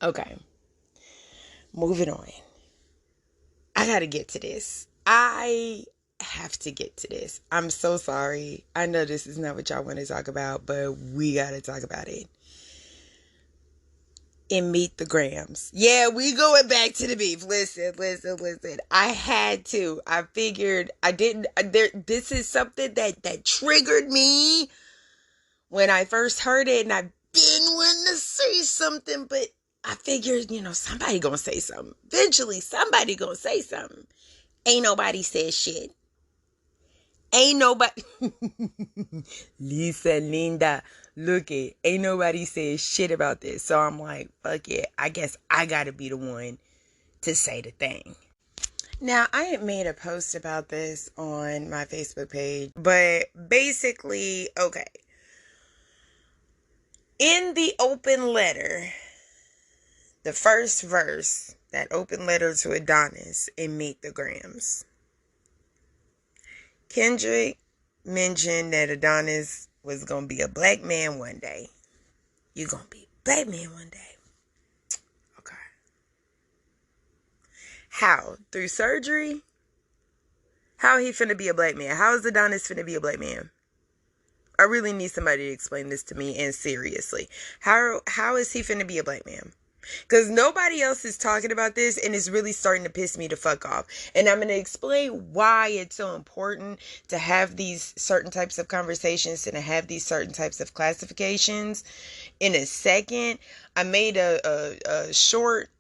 Okay, moving on. I gotta get to this. I have to get to this. I'm so sorry. I know this is not what y'all want to talk about, but we gotta talk about it. And Meet the Grahams. Yeah, we going back to the beef. Listen. I had to. I figured I didn't. This is something that triggered me when I first heard it, and I've been wanting to say something, but I figured, somebody gonna say something. Eventually, somebody gonna say something. Ain't nobody said shit. Ain't nobody. Lisa, Linda, look it. Ain't nobody said shit about this. So I'm like, fuck it. I guess I gotta be the one to say the thing. Now, I had made a post about this on my Facebook page, but basically, okay. In the open letter, the first verse, that open letter to Adonis in Meet the Grahams, Kendrick mentioned that Adonis was going to be a black man one day. You're going to be a black man one day. Okay. How? Through surgery? How he finna be a black man? How is Adonis finna be a black man? I really need somebody to explain this to me, and seriously. How is he finna be a black man? Because nobody else is talking about this, and it's really starting to piss me the fuck off. And I'm going to explain why it's so important to have these certain types of conversations and to have these certain types of classifications in a second. I made a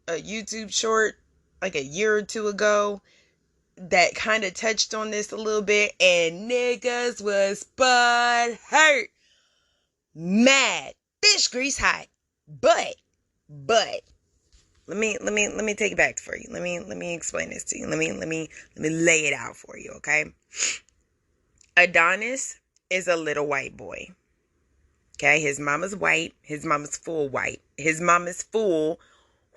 YouTube short, like a year or two ago, that kind of touched on this a little bit, and niggas was butt hurt, mad, fish grease hot, but let me take it back for you. Let me explain this to you. Let me lay it out for you, okay? Adonis is a little white boy. Okay, his mama's white. His mama's full white. His mama's full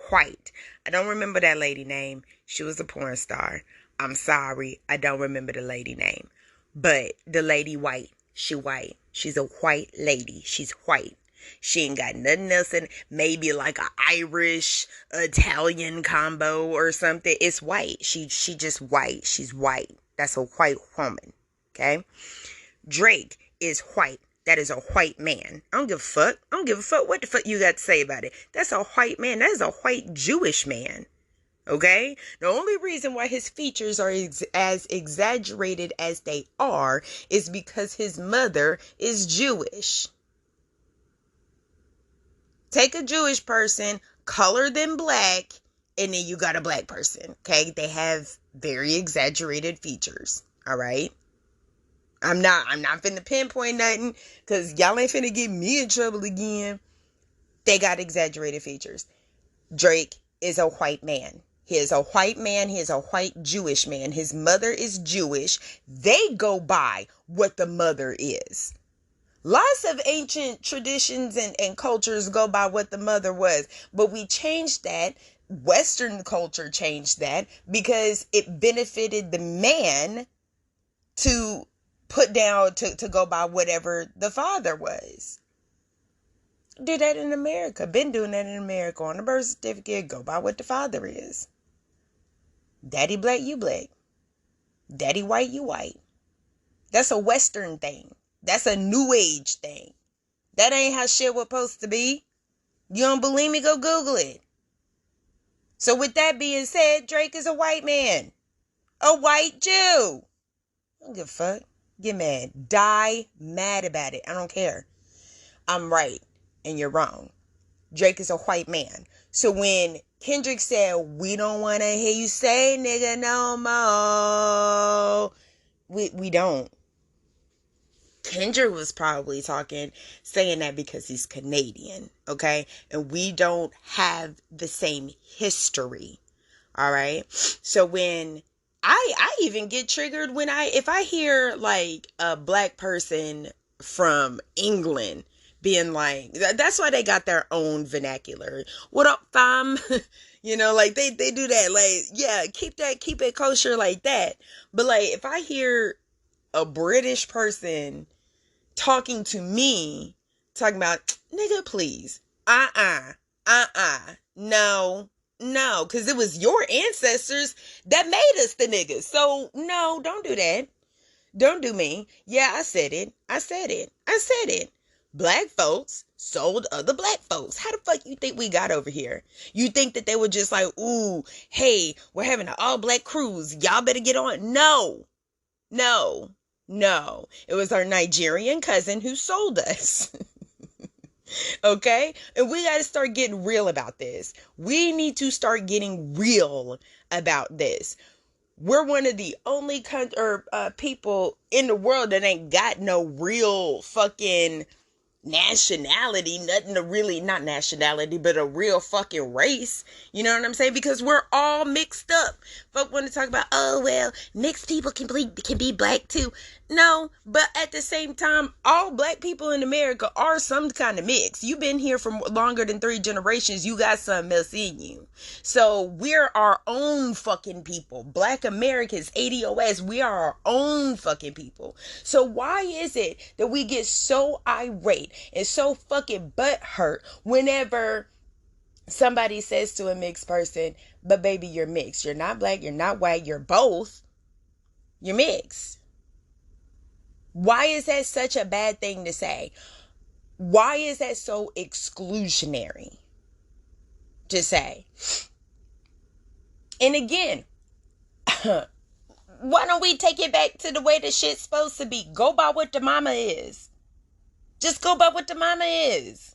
white. I don't remember that lady name. She was a porn star. I'm sorry, I don't remember the lady name. But the lady white. She white. She's a white lady. She's white. She ain't got nothing else in, maybe like a Irish Italian combo or something. It's white. She just white. She's white. That's a white woman. Okay? Drake is white. That is a white man. I don't give a fuck. I don't give a fuck what the fuck you got to say about it. That's a white man. That is a white Jewish man. Okay? The only reason why his features are as exaggerated as they are is because his mother is Jewish. Take a Jewish person, color them black, and then you got a black person. Okay? They have very exaggerated features. All right? I'm not finna pinpoint nothing, because y'all ain't finna get me in trouble again. They got exaggerated features. Drake is a white man. He is a white man. He is a white Jewish man. His mother is Jewish. They go by what the mother is. Lots of ancient traditions and cultures go by what the mother was. But we changed that. Western culture changed that because it benefited the man to put down, to go by whatever the father was. Do that in America. Been doing that in America. On the birth certificate, go by what the father is. Daddy black, you black. Daddy white, you white. That's a Western thing. That's a new age thing. That ain't how shit was supposed to be. You don't believe me? Go Google it. So with that being said, Drake is a white man. A white Jew. I don't give a fuck. Get mad. Die mad about it. I don't care. I'm right and you're wrong. Drake is a white man. So when Kendrick said, we don't want to hear you say nigga no more, we don't. Kendrick was probably saying that because he's Canadian, okay? And we don't have the same history, all right? So when I even get triggered when if I hear like a black person from England being like, that's why they got their own vernacular. What up, fam? Like they do that. Like, yeah, keep it kosher like that. But like, if I hear a British person talking to me, talking about, nigga, please, No. No, because it was your ancestors that made us the niggas. So, no, don't do that. Don't do me. Yeah, I said it. I said it. I said it. Black folks sold other black folks. How the fuck you think we got over here? You think that they were just like, ooh, hey, we're having an all black cruise. Y'all better get on. No, no, no. It was our Nigerian cousin who sold us. Okay? And we got to start getting real about this. We need to start getting real about this. We're one of the only people in the world that ain't got no real fucking nationality, nothing to really, not nationality, but a real fucking race. You know what I'm saying? Because we're all mixed up. Folk want to talk about, oh, well, mixed people can be black too. No, but at the same time, all black people in America are some kind of mix. You've been here for longer than 3 generations. You got something else in you. So we're our own fucking people. Black Americans, ADOS, we are our own fucking people. So why is it that we get so irate and so fucking butthurt whenever somebody says to a mixed person, but baby, you're mixed. You're not black, you're not white, you're both. You're mixed. Why is that such a bad thing to say? Why is that so exclusionary to say? And again, why don't we take it back to the way the shit's supposed to be? Go by what the mama is. Just go by what the mama is.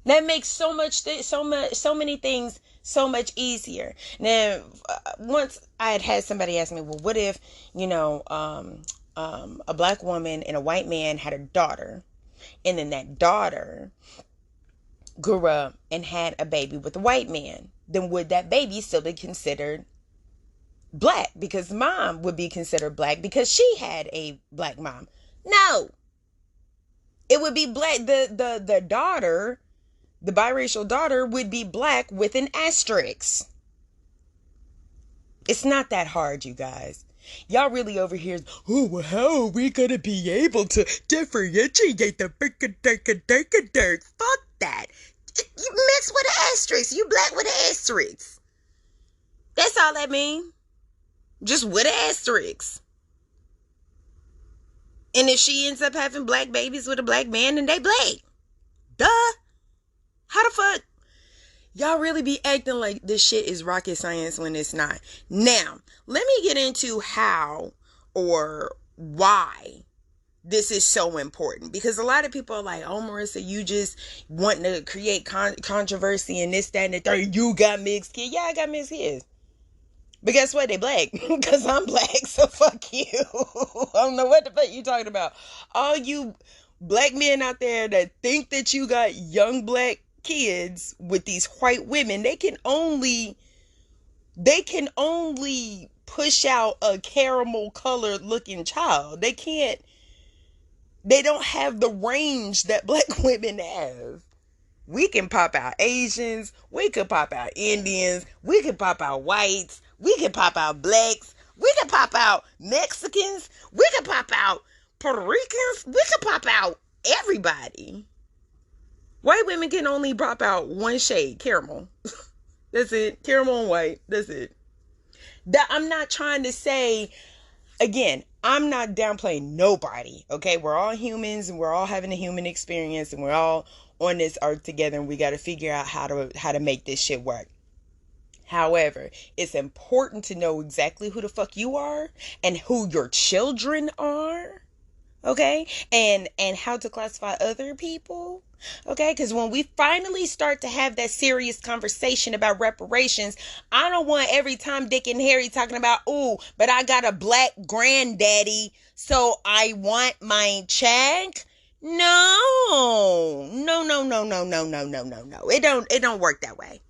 That makes so many things so much easier. Now, once I had somebody ask me, well, what if, a black woman and a white man had a daughter, and then that daughter grew up and had a baby with a white man? Then would that baby still be considered black? Because mom would be considered black because she had a black mom. No. It would be black. The daughter, the biracial daughter, would be black with an asterisk. It's not that hard, you guys. Y'all really over here, oh, well, how are we going to be able to differentiate the dirt? Fuck that. You mix with an asterisk. You black with an asterisk. That's all that means. Just with an asterisk. And if she ends up having black babies with a black man, then they black. Duh. How the fuck? Y'all really be acting like this shit is rocket science when it's not. Now, let me get into how or why this is so important. Because a lot of people are like, oh, Marissa, you just wanting to create controversy and this, that, and the third. You got mixed kids. Yeah, I got mixed kids. But guess what? They black. Because I'm black, so fuck you. I don't know what the fuck you talking about. All you black men out there that think that you got young black kids with these white women, they can only push out a caramel colored looking child. They don't have the range that black women have. We can pop out Asians, we could pop out Indians, we could pop out whites, we could pop out blacks, we could pop out Mexicans, we could pop out Puerto Ricans, we could pop out everybody. White women can only pop out one shade, caramel. That's it. Caramel and white. That's it. That I'm not trying to say, again, I'm not downplaying nobody. Okay, we're all humans and we're all having a human experience and we're all on this earth together and we got to figure out how to make this shit work. However, it's important to know exactly who the fuck you are and who your children are. Okay, and how to classify other people. Okay, because when we finally start to have that serious conversation about reparations, I don't want every time Dick and Harry talking about, ooh, but I got a black granddaddy, so I want my check. No. It don't work that way.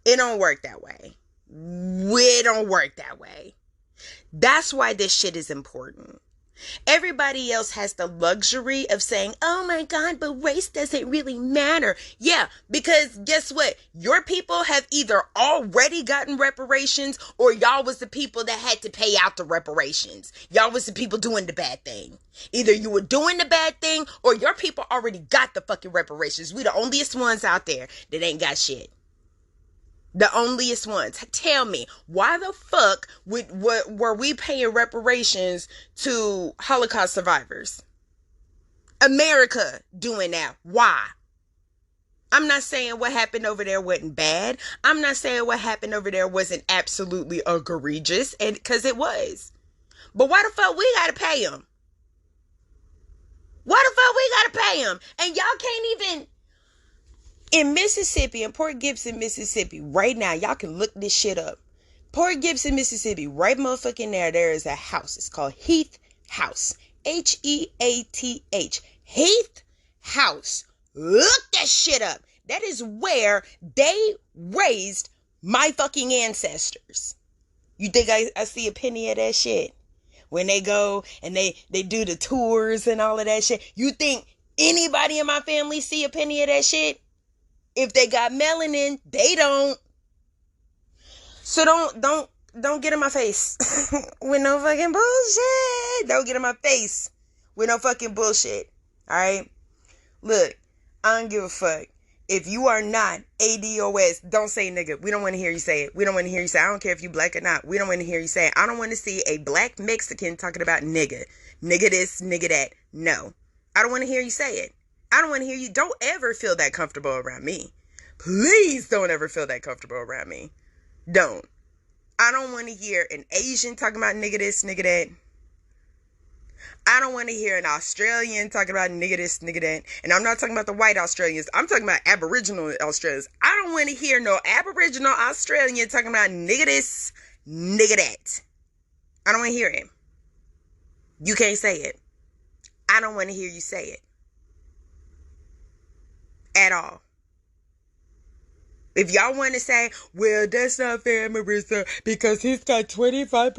It don't work that way. It don't work that way. That's why this shit is important. Everybody else has the luxury of saying, oh my God, but race doesn't really matter. Yeah, because guess what? Your people have either already gotten reparations or y'all was the people that had to pay out the reparations. Y'all was the people doing the bad thing. Either you were doing the bad thing or your people already got the fucking reparations. We the onlyest ones out there that ain't got shit. The onlyest ones. Tell me, why the fuck were we paying reparations to Holocaust survivors? America doing that. Why? I'm not saying what happened over there wasn't bad. I'm not saying what happened over there wasn't absolutely egregious, and because it was. But why the fuck we gotta pay them? Why the fuck we gotta pay them? And y'all can't even... In Mississippi, in Port Gibson, Mississippi, right now, y'all can look this shit up. Port Gibson, Mississippi, right motherfucking there is a house. It's called Heath House. Heath. Heath House. Look that shit up. That is where they raised my fucking ancestors. You think I see a penny of that shit? When they go and they do the tours and all of that shit. You think anybody in my family see a penny of that shit? If they got melanin, they don't. So don't get in my face with no fucking bullshit. Don't get in my face with no fucking bullshit. Alright? Look, I don't give a fuck. If you are not ADOS, don't say nigga. We don't want to hear you say it. We don't want to hear you say it. I don't care if you black or not. We don't want to hear you say it. I don't want to see a black Mexican talking about nigga. Nigga this, nigga that. No. I don't want to hear you say it. I don't want to hear you. Don't ever feel that comfortable around me. Please don't ever feel that comfortable around me. Don't. I don't want to hear an Asian talking about nigga this, nigga that. I don't want to hear an Australian talking about nigga this, nigga that. And I'm not talking about the white Australians. I'm talking about Aboriginal Australians. I don't want to hear no Aboriginal Australian talking about nigga this, nigga that. I don't want to hear it. You can't say it. I don't want to hear you say it. At all. If y'all want to say, well, that's not fair, Marissa, because he's got 25%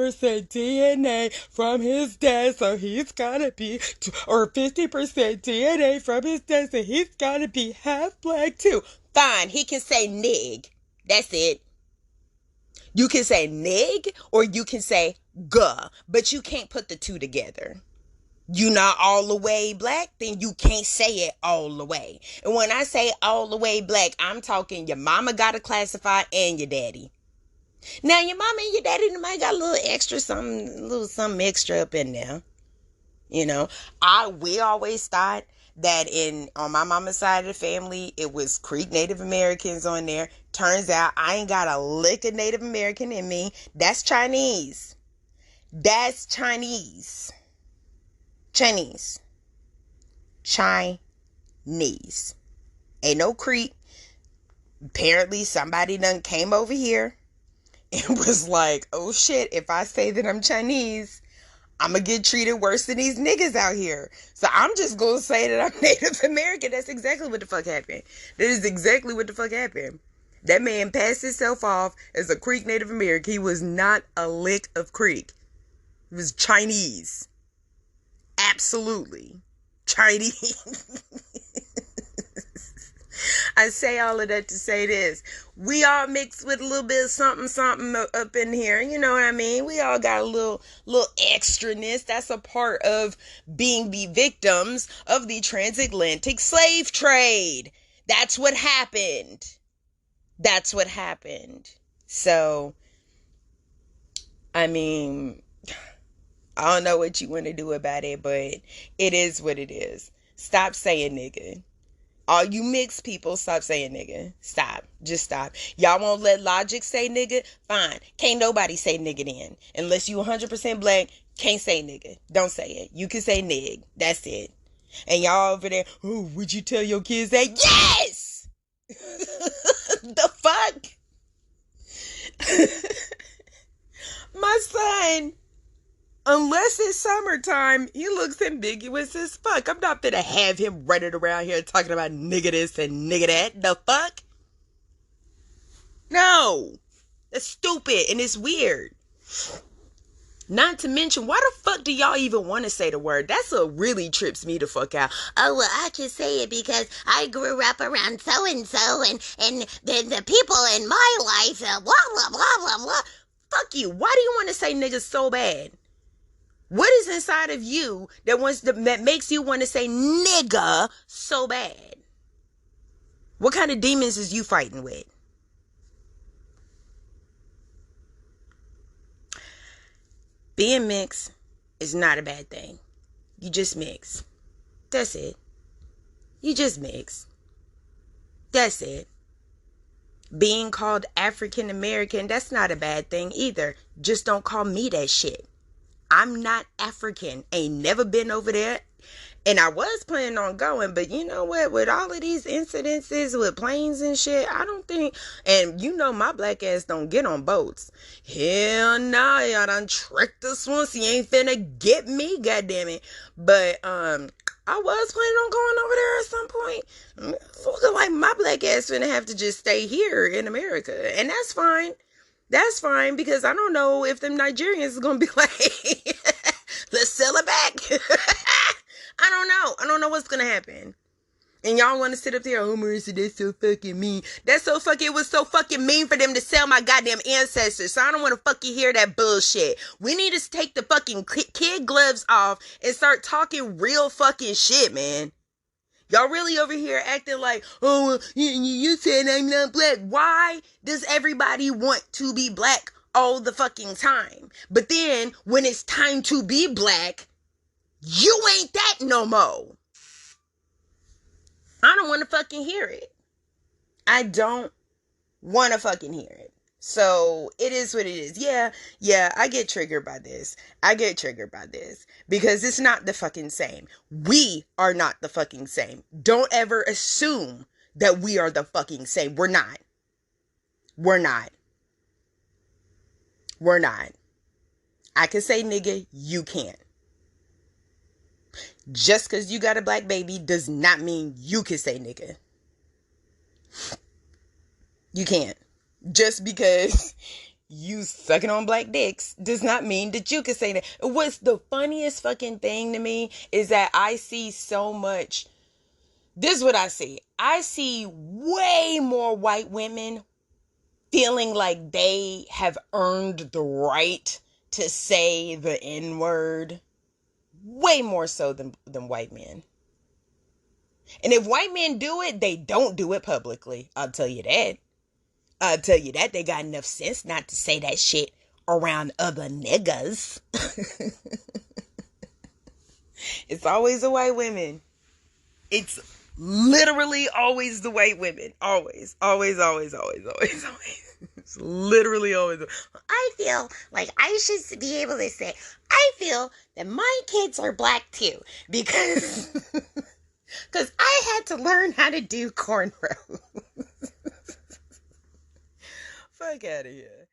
DNA from his dad, so he's gotta be, or 50% DNA from his dad, so he's gotta be half black too. Fine, he can say nig. That's it. You can say nig, or you can say guh, but you can't put the two together. You not all the way black, then you can't say it all the way. And when I say all the way black, I'm talking your mama got to classify and your daddy. Now your mama and your daddy might got a little something extra up in there. You know, we always thought that on my mama's side of the family, it was Creek Native Americans on there. Turns out I ain't got a lick of Native American in me. That's Chinese. That's Chinese. Chinese. Ain't no Creek. Apparently somebody done came over here and was like, oh shit, if I say that I'm Chinese, I'm gonna get treated worse than these niggas out here. So I'm just gonna say that I'm Native American. That's exactly what the fuck happened. That is exactly what the fuck happened. That man passed himself off as a Creek Native American. He was not a lick of Creek. He was Chinese. Absolutely. Chinese. I say all of that to say this. We all mixed with a little bit of something up in here. You know what I mean? We all got a little extraness. That's a part of being the victims of the transatlantic slave trade. That's what happened. That's what happened. So, I mean, I don't know what you want to do about it, but it is what it is. Stop saying nigga. All you mixed people, stop saying nigga. Stop. Just stop. Y'all won't let Logic say nigga? Fine. Can't nobody say nigga then. Unless you 100% black, can't say nigga. Don't say it. You can say nig. That's it. And y'all over there, oh, would you tell your kids that? Yes! The fuck? My son, unless it's summertime, he looks ambiguous as fuck. I'm not gonna have him running around here talking about nigga this and nigga that. The fuck? No. That's stupid and it's weird. Not to mention, why the fuck do y'all even want to say the word? That's what really trips me the fuck out. Oh, well, I can say it because I grew up around so-and-so and the people in my life, blah, blah, blah, blah, blah. Fuck you. Why do you want to say niggas so bad? What is inside of you that makes you want to say nigga so bad? What kind of demons is you fighting with? Being mixed is not a bad thing. You just mix. That's it. You just mix. That's it. Being called African American, that's not a bad thing either. Just don't call me that shit. I'm not African. Ain't never been over there. And I was planning on going, but you know what? With all of these incidences with planes and shit, I don't think, and you know my black ass don't get on boats. Hell nah, y'all done tricked us once. You ain't finna get me, goddammit. But, I was planning on going over there at some point. It's looking like my black ass finna have to just stay here in America. And that's fine. That's fine, because I don't know if them Nigerians is gonna be like, let's sell it back. I don't know. I don't know what's gonna happen. And y'all want to sit up there, oh, Marissa, that's so fucking mean. That's so fucking, it was so fucking mean for them to sell my goddamn ancestors. So I don't want to fucking hear that bullshit. We need to take the fucking kid gloves off and start talking real fucking shit, man. Y'all really over here acting like, oh, you said I'm not black. Why does everybody want to be black all the fucking time? But then when it's time to be black, you ain't that no more. I don't want to fucking hear it. I don't want to fucking hear it. So it is what it is. Yeah, I get triggered by this. Because it's not the fucking same. We are not the fucking same. Don't ever assume that we are the fucking same. We're not. I can say nigga, you can't. Just because you got a black baby does not mean you can say nigga. You can't. Just because you sucking on black dicks does not mean that you can say that. What's the funniest fucking thing to me is that I see so much. This is what I see. I see way more white women feeling like they have earned the right to say the N-word. Way more so than white men. And if white men do it, they don't do it publicly. I'll tell you that. They got enough sense not to say that shit around other niggas. It's always the white women. It's literally always the white women. Always. It's literally always. I feel like I should be able to say, I feel that my kids are black too. Because I had to learn how to do cornrows. Fuck out of here.